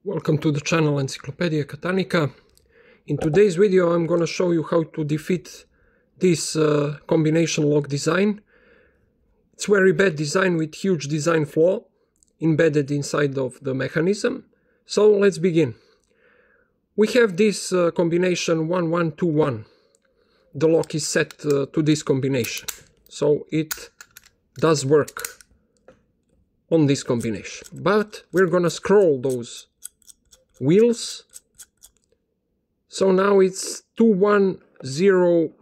Welcome to the channel Encyclopedia Catalnica. In today's video I'm going to show you how to defeat this combination lock design. It's very bad design with huge design flaw embedded inside of the mechanism. So let's begin. We have this combination 1121. The lock is set to this combination, so it does work on this combination. But we're gonna scroll those wheels. So now it's 210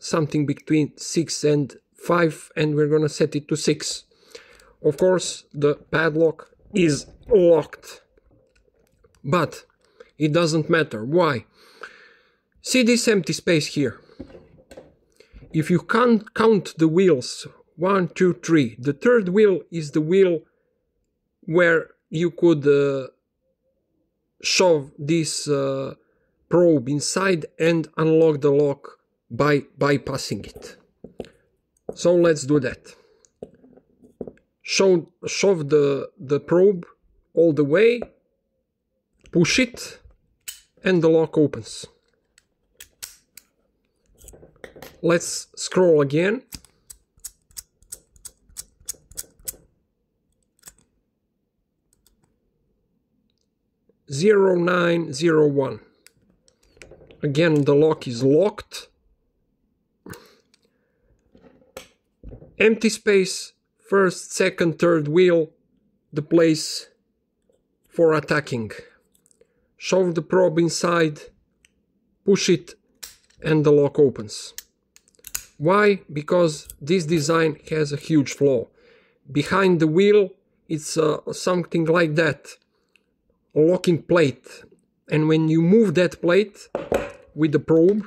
something between 6 and 5, and we're gonna set it to 6. Of course the padlock is locked, but it doesn't matter. Why? See this empty space here? If you can't count the wheels 1, 2, 3, the third wheel is the wheel where you could shove this probe inside and unlock the lock by bypassing it. So let's do that. Shove the probe all the way, push it, and the lock opens. Let's scroll again. Zero 901. Again, the lock is locked. Empty space, first, second, third wheel, the place for attacking. Shove the probe inside, push it, and the lock opens. Why? Because this design has a huge flaw. Behind the wheel, it's something like that, a locking plate. And when you move that plate with the probe,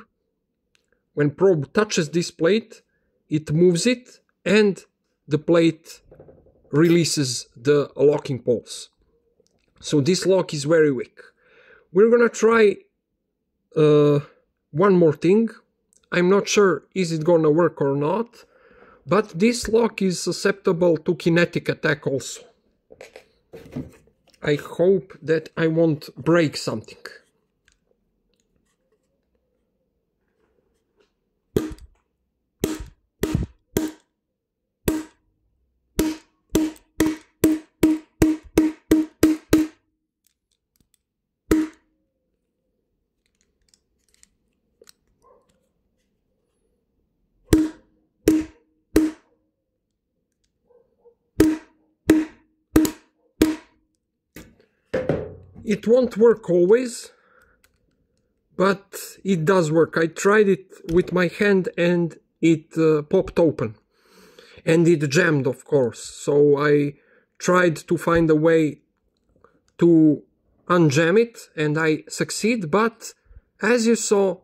when probe touches this plate, it moves it and the plate releases the locking pulse. So this lock is very weak. We're gonna try one more thing. I'm not sure is it gonna work or not, but this lock is susceptible to kinetic attack also. I hope that I won't break something. It won't work always, but it does work. I tried it with my hand and it popped open. And it jammed, of course. So I tried to find a way to unjam it and I succeed. But as you saw,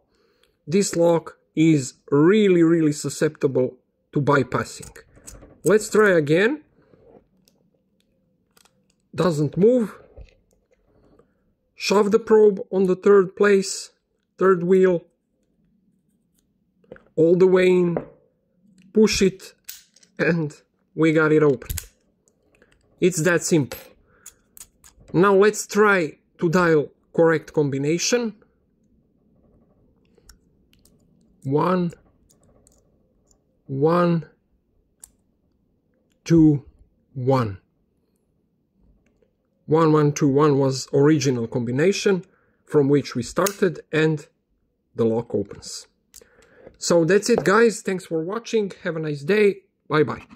this lock is really susceptible to bypassing. Let's try again. Doesn't move. Shove the probe on the third place, third wheel, all the way in, push it, and we got it open. It's that simple. Now let's try to dial correct combination. 1, 1, 2, 1. 1121 was original combination from which we started, and the lock opens. So that's it, guys. Thanks for watching. Have a nice day. Bye bye.